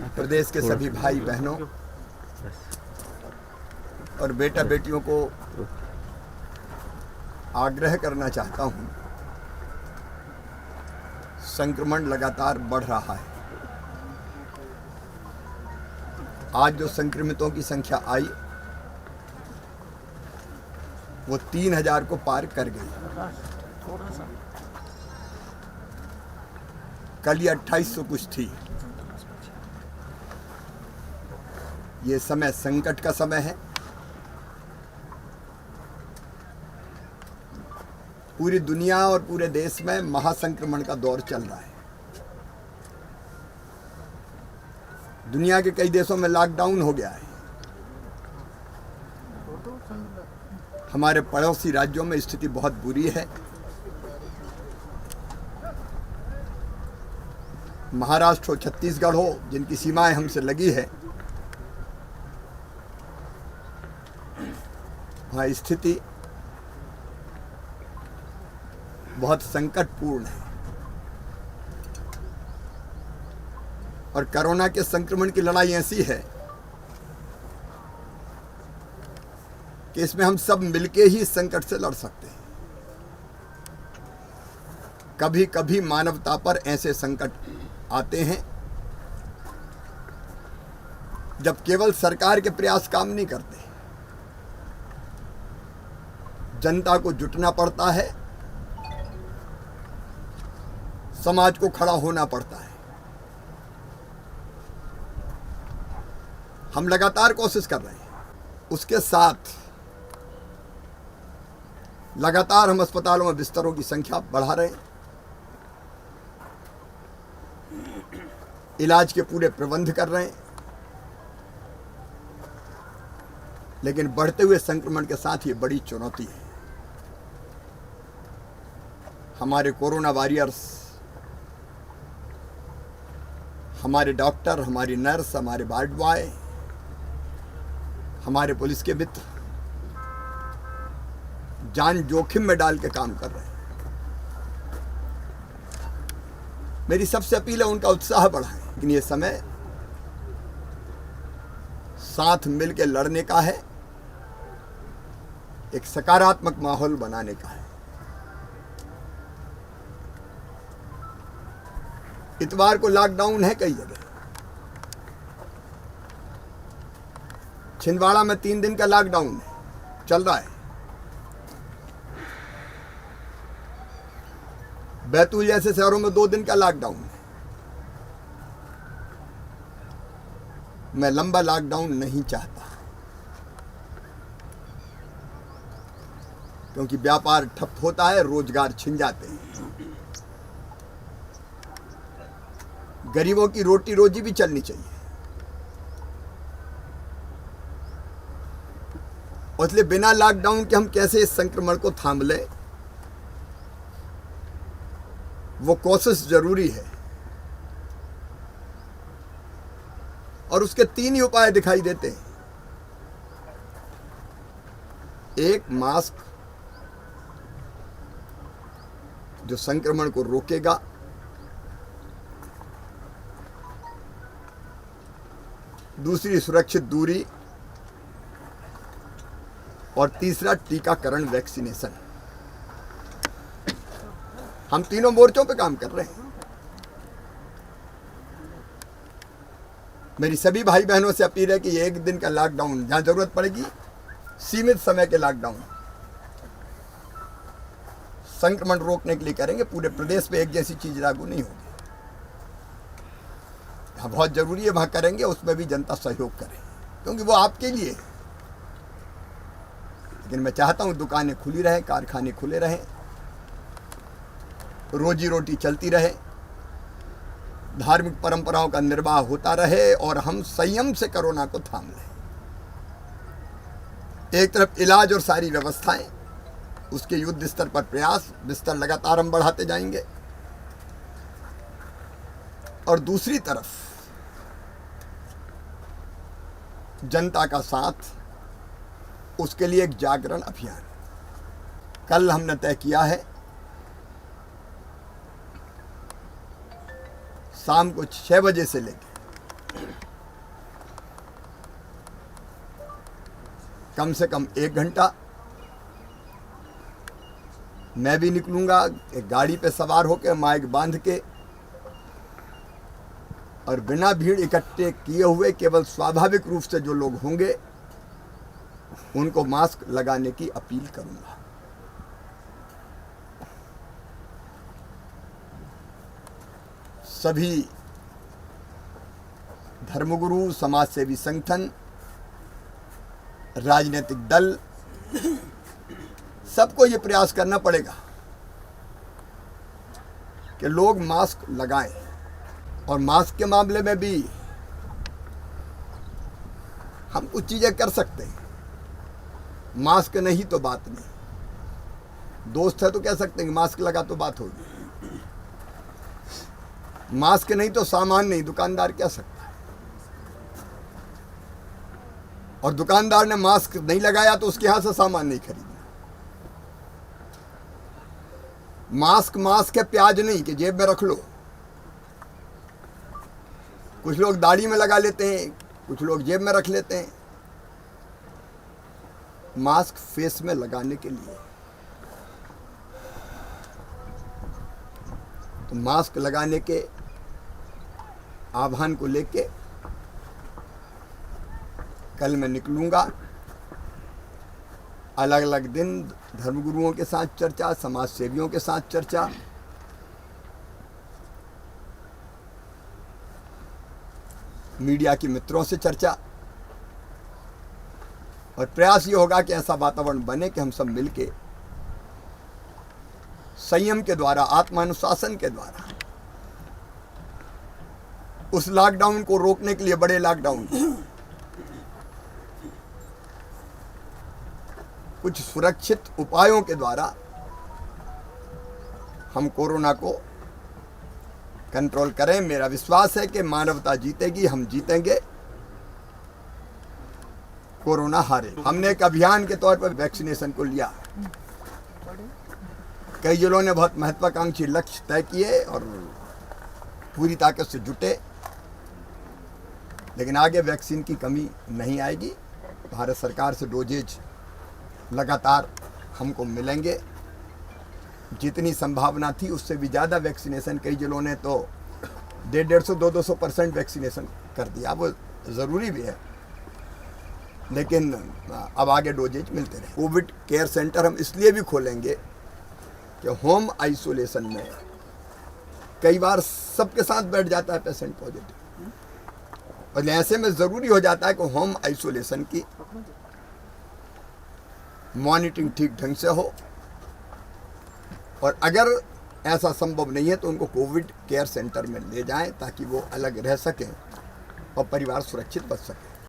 प्रदेश के सभी भाई बहनों और बेटा बेटियों को आग्रह करना चाहता हूं, संक्रमण लगातार बढ़ रहा है। आज जो संक्रमितों की संख्या आई वो 3000 को पार कर गई। कल ये 2800 कुछ थी। ये समय संकट का समय है। पूरी दुनिया और पूरे देश में महासंक्रमण का दौर चल रहा है। दुनिया के कई देशों में लॉकडाउन हो गया है। हमारे पड़ोसी राज्यों में स्थिति बहुत बुरी है। महाराष्ट्र हो, छत्तीसगढ़ हो, जिनकी सीमाएं हमसे लगी है, वहाँ स्थिति बहुत संकटपूर्ण है। और कोरोना के संक्रमण की लड़ाई ऐसी है कि इसमें हम सब मिलके ही इस संकट से लड़ सकते हैं। कभी कभी मानवता पर ऐसे संकट आते हैं जब केवल सरकार के प्रयास काम नहीं करते, जनता को जुटना पड़ता है, समाज को खड़ा होना पड़ता है। हम लगातार कोशिश कर रहे हैं। उसके साथ लगातार हम अस्पतालों में बिस्तरों की संख्या बढ़ा रहे हैं, इलाज के पूरे प्रबंध कर रहे हैं। लेकिन बढ़ते हुए संक्रमण के साथ ये बड़ी चुनौती है। हमारे कोरोना वॉरियर्स, हमारे डॉक्टर, हमारी नर्स, हमारे वार्ड बॉय, हमारे पुलिस के मित्र जान जोखिम में डाल के काम कर रहे हैं। मेरी सबसे अपील है उनका उत्साह बढ़ाएं। लेकिन ये समय साथ मिलकर लड़ने का है, एक सकारात्मक माहौल बनाने का है। इतवार को लॉकडाउन है कई जगह। छिंदवाड़ा में 3 दिन का लॉकडाउन है, चल रहा है। बैतूल जैसे शहरों में 2 दिन का लॉकडाउन है। मैं लंबा लॉकडाउन नहीं चाहता, क्योंकि व्यापार ठप होता है, रोजगार छिन जाते हैं, गरीबों की रोटी रोजी भी चलनी चाहिए। और इसलिए बिना लॉकडाउन के हम कैसे इस संक्रमण को थाम ले, वो कोशिश जरूरी है। और उसके 3 ही उपाय दिखाई देते हैं। एक, मास्क जो संक्रमण को रोकेगा। दूसरी, सुरक्षित दूरी। और तीसरा, टीकाकरण, वैक्सीनेशन। हम तीनों मोर्चों पे काम कर रहे हैं। मेरी सभी भाई बहनों से अपील है कि ये 1 दिन का लॉकडाउन, जहां जरूरत पड़ेगी सीमित समय के लॉकडाउन, संक्रमण रोकने के लिए करेंगे। पूरे प्रदेश पे एक जैसी चीज लागू नहीं होगी। हाँ, बहुत जरूरी है वहां करेंगे, उसमें भी जनता सहयोग करे, क्योंकि वो आपके लिए है। लेकिन मैं चाहता हूं दुकानें खुली रहें, कारखाने खुले रहें, रोजी रोटी चलती रहे, धार्मिक परंपराओं का निर्वाह होता रहे और हम संयम से कोरोना को थाम लें। एक तरफ इलाज और सारी व्यवस्थाएं, उसके युद्ध स्तर पर प्रयास, बिस्तर लगातार हम बढ़ाते जाएंगे। और दूसरी तरफ जनता का साथ, उसके लिए एक जागरण अभियान। कल हमने तय किया है शाम को 6 बजे से लेकर कम से कम 1 घंटा मैं भी निकलूंगा, एक गाड़ी पे सवार होकर माइक बांध के, और बिना भीड़ इकट्ठे किए हुए केवल स्वाभाविक रूप से जो लोग होंगे उनको मास्क लगाने की अपील करूंगा। सभी धर्मगुरु, समाजसेवी संगठन, राजनीतिक दल, सबको ये प्रयास करना पड़ेगा कि लोग मास्क लगाएं। और मास्क के मामले में भी हम कुछ चीजें कर सकते हैं। मास्क नहीं तो बात नहीं। दोस्त है तो कह सकते हैं कि मास्क लगा तो बात होगी। मास्क नहीं तो सामान नहीं, दुकानदार कह सकता है। और दुकानदार ने मास्क नहीं लगाया तो उसके यहां से सामान नहीं खरीदना। मास्क है, प्याज नहीं कि जेब में रख लो। कुछ लोग दाढ़ी में लगा लेते हैं, कुछ लोग जेब में रख लेते हैं। मास्क फेस में लगाने के लिए। तो मास्क लगाने के आह्वान को लेके कल मैं निकलूंगा। अलग अलग दिन धर्मगुरुओं के साथ चर्चा, समाज सेवियों के साथ चर्चा, मीडिया के मित्रों से चर्चा, और प्रयास ये होगा कि ऐसा वातावरण बने कि हम सब मिलके संयम के द्वारा, आत्मानुशासन के द्वारा उस लॉकडाउन को रोकने के लिए, बड़े लॉकडाउन कुछ सुरक्षित उपायों के द्वारा हम कोरोना को कंट्रोल करें। मेरा विश्वास है कि मानवता जीतेगी, हम जीतेंगे, कोरोना हारे। हमने एक अभियान के तौर पर वैक्सीनेशन को लिया। कई जिलों ने बहुत महत्वाकांक्षी लक्ष्य तय किए और पूरी ताकत से जुटे, लेकिन आगे वैक्सीन की कमी नहीं आएगी। भारत सरकार से डोजेज लगातार हमको मिलेंगे। जितनी संभावना थी उससे भी ज़्यादा वैक्सीनेशन कई जिलों ने तो 150-200% वैक्सीनेशन कर दिया। वो ज़रूरी भी है, लेकिन अब आगे डोजेज मिलते रहे। कोविड केयर सेंटर हम इसलिए भी खोलेंगे कि होम आइसोलेशन में कई बार सबके साथ बैठ जाता है पेशेंट पॉजिटिव, और ऐसे में ज़रूरी हो जाता है कि होम आइसोलेशन की मॉनिटरिंग ठीक ढंग से हो, और अगर ऐसा संभव नहीं है तो उनको कोविड केयर सेंटर में ले जाएं ताकि वो अलग रह सकें और परिवार सुरक्षित बच सके।